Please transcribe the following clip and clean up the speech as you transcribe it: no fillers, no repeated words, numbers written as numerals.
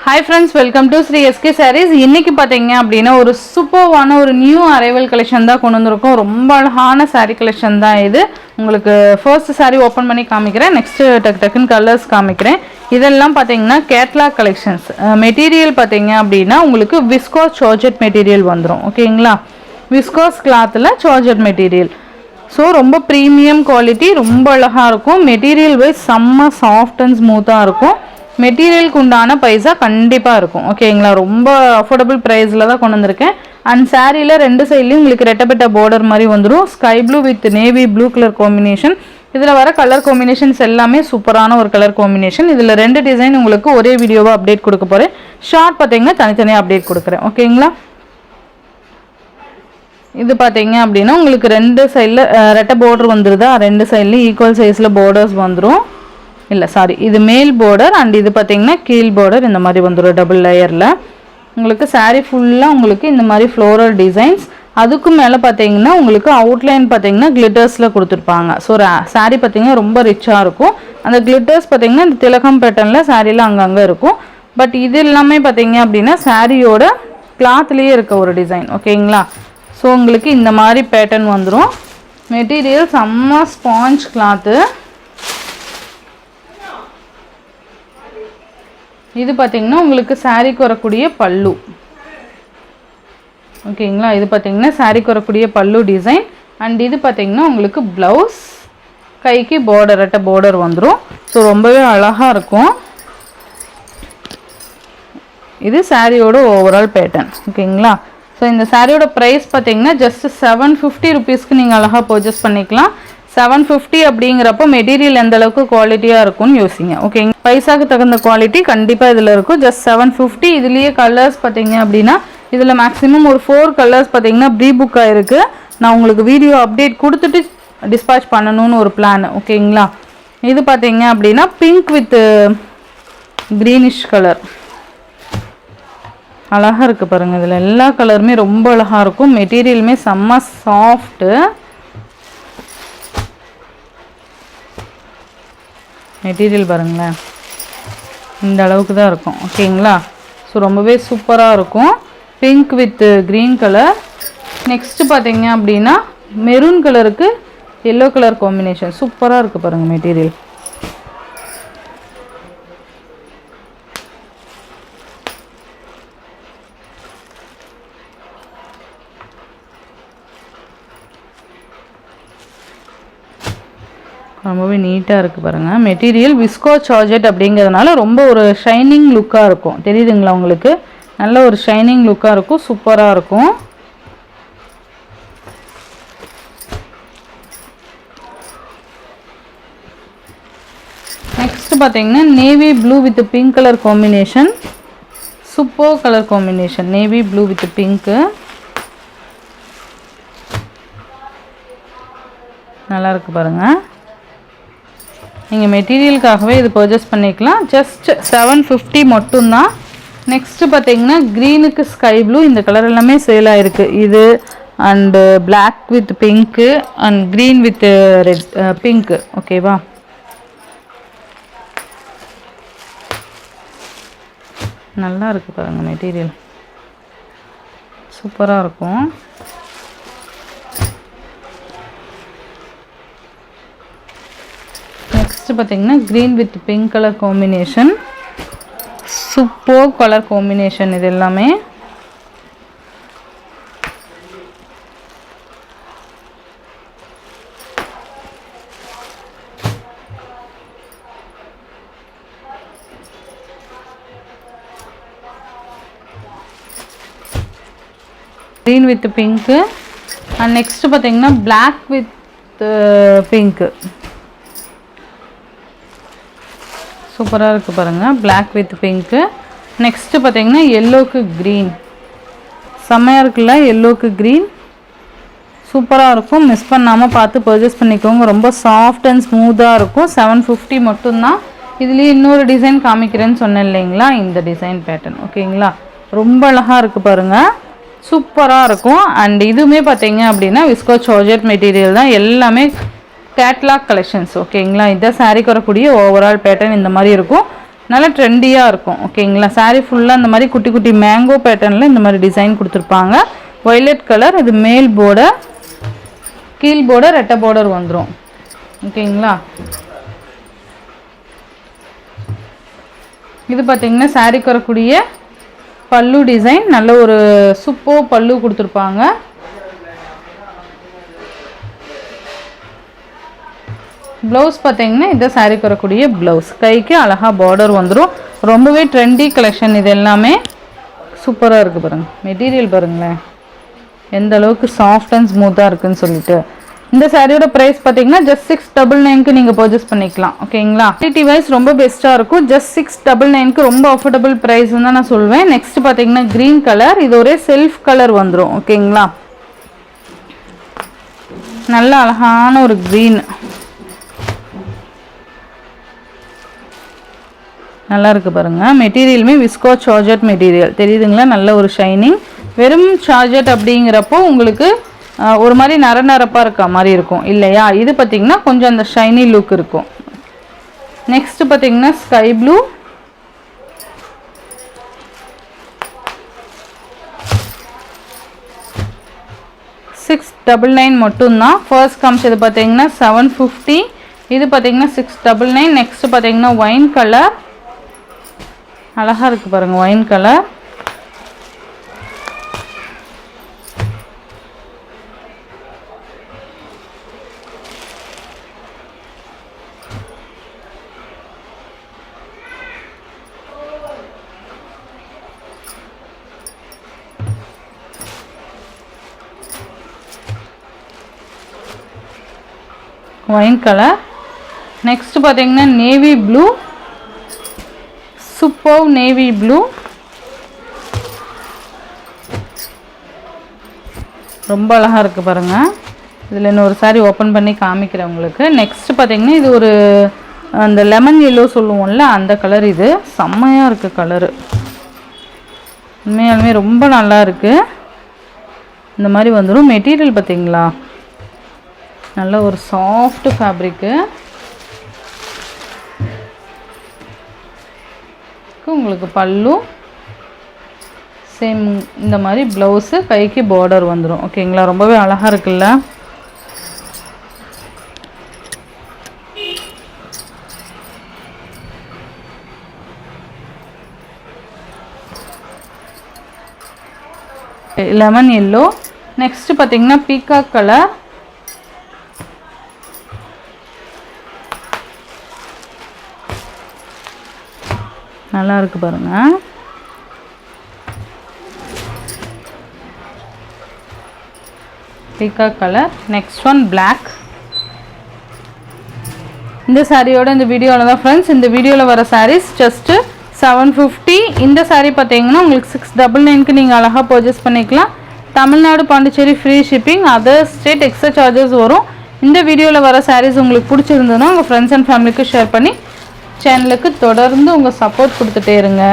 Hi friends, welcome to Sri SK Sarees. இன்னைக்கு பாத்தீங்க அப்படினா ஒரு சூப்பரான ஒரு நியூ அரைவல் கலெக்ஷன் தான் கொண்டு வந்திருக்கோம். ரொம்ப அழகான saree கலெக்ஷன் தான் இது. உங்களுக்கு ஃபர்ஸ்ட் saree ஓபன் பண்ணி காமிக்கிறேன். நெக்ஸ்ட் டக்குன்னு கலர்ஸ் காமிக்கிறேன். இதெல்லாம் பாத்தீங்கன்னா கேட்லாக் கலெக்ஷன்ஸ். மெட்டீரியல் பாத்தீங்க அப்படினா உங்களுக்கு விஸ்கோஸ் ஜார்ஜெட் மெட்டீரியல் வந்துரும். ஓகேங்களா? விஸ்கோஸ் கிளாத்ல ஜார்ஜெட் மெட்டீரியல். ஸோ ரொம்ப ப்ரீமியம் குவாலிட்டி, ரொம்ப அழகாக இருக்கும். மெட்டீரியல் வைஸ் செம்ம சாஃப்ட் அண்ட் ஸ்மூத்தாக இருக்கும். மெட்டீரியலுக்கு உண்டான பைசா கண்டிப்பாக இருக்கும். ஓகேங்களா? ரொம்ப அஃபோர்டபுள் ப்ரைஸில் தான் கொண்டு வந்திருக்கேன். அண்ட் சாரியில் ரெண்டு சைட்லையும் உங்களுக்கு ரெட்டப்பட்ட பார்டர் மாதிரி வந்துடும். Sky blue with navy blue colour combination. இதில் வர கலர் காம்பினேஷன்ஸ் எல்லாமே சூப்பரான ஒரு கலர் காம்பினேஷன். இதில் ரெண்டு டிசைன் உங்களுக்கு ஒரே வீடியோவாக அப்டேட் கொடுக்க போகிறேன். ஷார்ட் பார்த்தீங்கன்னா தனித்தனியாக அப்டேட் கொடுக்குறேன். ஓகேங்களா? இது பார்த்தீங்க அப்படின்னா உங்களுக்கு ரெண்டு சைடில் ரெட்டை பார்டர் வந்துடுதா, ரெண்டு சைட்லையும் ஈக்குவல் சைஸில் பார்டர்ஸ் வந்துடும். இல்லை சாரி, இது மேல் பார்டர் அண்ட் இது பார்த்தீங்கன்னா கீழ் பார்டர் இந்த மாதிரி வந்துடும் டபுள் லேயரில். உங்களுக்கு சாரீ ஃபுல்லாக உங்களுக்கு இந்த மாதிரி ஃப்ளோரல் டிசைன்ஸ். அதுக்கும் மேலே பார்த்தீங்கன்னா உங்களுக்கு அவுட்லைன் பார்த்தீங்கன்னா கிளிட்டர்ஸில் கொடுத்துருப்பாங்க. ஸோ சாரீ பார்த்தீங்கன்னா ரொம்ப ரிச்சாக இருக்கும். அந்த கிளிட்டர்ஸ் பார்த்தீங்கன்னா இந்த திலகம் பேட்டர்னில் சாரியில் அங்கங்கே இருக்கும். பட் இது எல்லாமே பார்த்தீங்க அப்படின்னா சாரியோட கிளாத்லேயே இருக்க ஒரு டிசைன். ஓகேங்களா? ஸோ உங்களுக்கு இந்த மாதிரி பேட்டர்ன் வந்துடும். மெட்டீரியல் செம்ம ஸ்பாஞ்ச் கிளாத்து. இது பார்த்தீங்கன்னா உங்களுக்கு சாரீக்கு வரக்கூடிய பல்லு. ஓகேங்களா? இது பார்த்தீங்கன்னா சாரீக்கு வரக்கூடிய பல்லு டிசைன். அண்ட் இது பார்த்தீங்கன்னா உங்களுக்கு ப்ளவுஸ், கைக்கு பார்டர் ரெட்டை பார்டர் வந்துடும். ஸோ ரொம்பவே அழகாக இருக்கும். இது சாரியோட ஓவரால் பேட்டர்ன். ஓகேங்களா? ஸோ இந்த சாரியோட ப்ரைஸ் பார்த்தீங்கன்னா ஜஸ்ட் 750 ருபீஸ்க்கு நீங்கள் அழகாக பர்ச்சேஸ் பண்ணிக்கலாம். 750 அப்படிங்கிறப்போ மெட்டீரியல் எந்த அளவுக்கு குவாலிட்டியாக இருக்கும்னு யோசிங்க. ஓகேங்க? பைசாக்கு தகுந்த குவாலிட்டி கண்டிப்பாக இதில் இருக்கும். ஜஸ்ட் 750. இதுலேயே கலர்ஸ் பார்த்தீங்க அப்படின்னா இதில் மேக்ஸிமம் ஒரு 4 கலர்ஸ் பார்த்தீங்கன்னா ப்ரீ புக் ஆகிருக்கு. நான் உங்களுக்கு வீடியோ அப்டேட் கொடுத்துட்டு டிஸ்பேச் பண்ணணும்னு ஒரு பிளான். ஓகேங்களா? இது பார்த்தீங்க அப்படின்னா பிங்க் வித் க்ரீனிஷ் கலர் அழகாக இருக்குது பாருங்கள். இதில் எல்லா கலருமே ரொம்ப அழகாக இருக்கும். மெட்டீரியலுமே செம்ம சாஃப்ட்டு. மெட்டீரியல் பாருங்களேன், இந்த அளவுக்கு தான் இருக்கும். ஓகேங்களா? ஸோ ரொம்பவே சூப்பராக இருக்கும். Pink with green colour. Next பார்த்தீங்க அப்படின்னா மெரூன் கலருக்கு எல்லோ கலர் காம்பினேஷன் சூப்பராக இருக்குது பாருங்கள் மெட்டீரியல். ரொம்பவே நீட்டாக இருக்குது பாருங்கள். மெட்டீரியல் விஸ்கோ ஜார்ஜெட் அப்படிங்கிறதுனால ரொம்ப ஒரு ஷைனிங் லுக்காக இருக்கும். தெரியுதுங்களா உங்களுக்கு? நல்ல ஒரு ஷைனிங் லுக்காக இருக்கும். சூப்பராக இருக்கும். நெக்ஸ்ட் பார்த்தீங்கன்னா navy blue with pink colour combination. Super colour combination. Navy blue with pink நல்லா இருக்குது பாருங்கள். நீங்கள் மெட்டீரியலுக்காகவே இது பர்ச்சேஸ் பண்ணிக்கலாம். ஜஸ்ட் 750 மட்டும்தான். நெக்ஸ்ட்டு பார்த்தீங்கன்னா க்ரீனுக்கு ஸ்கை ப்ளூ. இந்த கலர் எல்லாமே சேல் ஆகிருக்கு. இது and black with pink and green with red pink. ஓகேவா? நல்லா இருக்குது பாருங்கள் மெட்டீரியல். சூப்பராக இருக்கும். நெக்ஸ்ட்டு பார்த்தீங்கன்னா green with pink colour combination. Super colour combination இது எல்லாமே. Green with pink and next பார்த்தீங்கன்னா பிளாக் வித் பிங்க்கு. சூப்பராக இருக்குது பாருங்கள். Black with pink. நெக்ஸ்ட்டு பார்த்தீங்கன்னா எல்லோக்கு க்ரீன். செம்மையாக இருக்குல்ல? எல்லோக்கு க்ரீன் சூப்பராக இருக்கும். மிஸ் பண்ணாமல் பார்த்து பர்ச்சேஸ் பண்ணிக்கோங்க. ரொம்ப சாஃப்ட் அண்ட் ஸ்மூத்தாக இருக்கும். 750 மட்டும்தான். இதுலேயே இன்னொரு டிசைன் காமிக்கிறேன்னு சொன்னேன் இல்லைங்களா? இந்த டிசைன் பேட்டர்ன். ஓகேங்களா? ரொம்ப அழகாக இருக்குது பாருங்கள். சூப்பராக இருக்கும். அண்ட் இதுவுமே பார்த்தீங்க அப்படின்னா விஸ்கோ ஜார்ஜெட் மெட்டீரியல் தான். எல்லாமே கேட்லாக் கலெக்ஷன்ஸ். ஓகேங்களா? இதான் சாரீக்கு வரக்கூடிய ஓவரால் பேட்டர்ன் இந்த மாதிரி இருக்கும். நல்லா ட்ரெண்டியாக இருக்கும். ஓகேங்களா, சாரீ ஃபுல்லாக இந்த மாதிரி குட்டி குட்டி மேங்கோ பேட்டர்னில் இந்த மாதிரி டிசைன் கொடுத்துருப்பாங்க. ஒய்லட் கலர், இது மேல் பார்டர், கீழ் பார்டர் ரெட்டை பார்டர் வந்துடும். ஓகேங்களா, இது பார்த்திங்கன்னா சாரீக்கு வரக்கூடிய பல்லு டிசைன். நல்ல ஒரு சூப்பர் பல்லு கொடுத்துருப்பாங்க. ப்ளவுஸ் பார்த்திங்கன்னா இந்த சாரீக்கு வரக்கூடிய ப்ளவுஸ். கைக்கு அழகாக பார்டர் வந்துடும். ரொம்பவே ட்ரெண்டி கலெக்ஷன். இது எல்லாமே சூப்பராக இருக்குது பாருங்கள். மெட்டீரியல் பாருங்களேன் எந்த அளவுக்கு சாஃப்ட் அண்ட் ஸ்மூத்தாக இருக்குதுன்னு சொல்லிட்டு. இந்த சாரியோட ப்ரைஸ் பார்த்தீங்கன்னா ஜஸ்ட் 699க்கு நீங்கள் பர்ச்சேஸ் பண்ணிக்கலாம். ஓகேங்களா, குவாலிட்டி வைஸ் ரொம்ப பெஸ்ட்டாக இருக்கும். ஜஸ்ட் 699க்கு ரொம்ப அஃபோர்டபுள் ப்ரைஸ்ன்னு தான் நான் சொல்வேன். நெக்ஸ்ட் பார்த்தீங்கன்னா க்ரீன் கலர், இது ஒரே செல்ஃப் கலர் வந்துடும். ஓகேங்களா, நல்ல அழகான ஒரு க்ரீன், நல்லா இருக்குது பாருங்கள். மெட்டீரியலுமே விஸ்கோ சார்ஜட் மெட்டீரியல் தெரியுதுங்களா, நல்ல ஒரு ஷைனிங். வெறும் சார்ஜட் அப்படிங்கிறப்போ உங்களுக்கு ஒரு மாதிரி நரநரப்பாக இருக்க மாதிரி இருக்கும் இல்லையா. இது பார்த்திங்கன்னா கொஞ்சம் அந்த ஷைனி லுக் இருக்கும். நெக்ஸ்ட்டு பார்த்திங்கன்னா ஸ்கை ப்ளூ, $699 மட்டும்தான். ஃபர்ஸ்ட் காமிச்சது பார்த்திங்கன்னா 750, இது பார்த்திங்கன்னா 699. நெக்ஸ்ட்டு பார்த்திங்கன்னா ஒயின் கலர், அழகாக இருக்குது பாருங்கள் wine colour. Wine colour. Next பார்த்தீங்கன்னா navy blue, super navy blue, ரொம்ப அழகாக இருக்குது பாருங்கள். இதில் இன்னொரு சாரி ஓப்பன் பண்ணி காமிக்கிறேன் உங்களுக்கு. நெக்ஸ்ட் பார்த்தீங்கன்னா இது ஒரு அந்த லெமன் எல்லோ சொல்லுவோம்ல அந்த கலர். இது செம்மையாக இருக்குது கலரு, உண்மையாலுமே ரொம்ப நல்லா இருக்குது. இந்த மாதிரி வந்துடும். மெட்டீரியல் பார்த்தீங்களா, நல்ல ஒரு சாஃப்ட் ஃபேப்ரிக்கு. உங்களுக்கு பல்லு சேம் இந்த மாதிரி ப்ளவுஸு, கைக்கு பார்டர் வந்துடும். ஓகேங்களா, ரொம்பவே அழகாக இருக்குல்ல. Lemon yellow. நெக்ஸ்ட் பார்த்தீங்கன்னா பீகாக் கலர், நல்லா இருக்கு பாருங்க. Peacock colour. Next one black. இந்த சாரியோட இந்த வீடியோவில் தான் ஃப்ரெண்ட்ஸ், இந்த வீடியோவில் வர சாரீஸ் ஜஸ்ட்டு 750. இந்த சாரீ பார்த்தீங்கன்னா உங்களுக்கு 699க்கு நீங்கள் அழகாக பர்ச்சேஸ் பண்ணிக்கலாம். Tamil Nadu Pondicherry free shipping, other state extra charges வரும். இந்த வீடியோவில் வர சாரீஸ் உங்களுக்கு பிடிச்சிருந்ததுன்னா உங்கள் ஃப்ரெண்ட்ஸ் அண்ட் ஃபேமிலிக்கு ஷேர் பண்ணி சேனலுக்கு தொடர்ந்து உங்கள் சப்போர்ட் கொடுத்துட்டே இருங்க.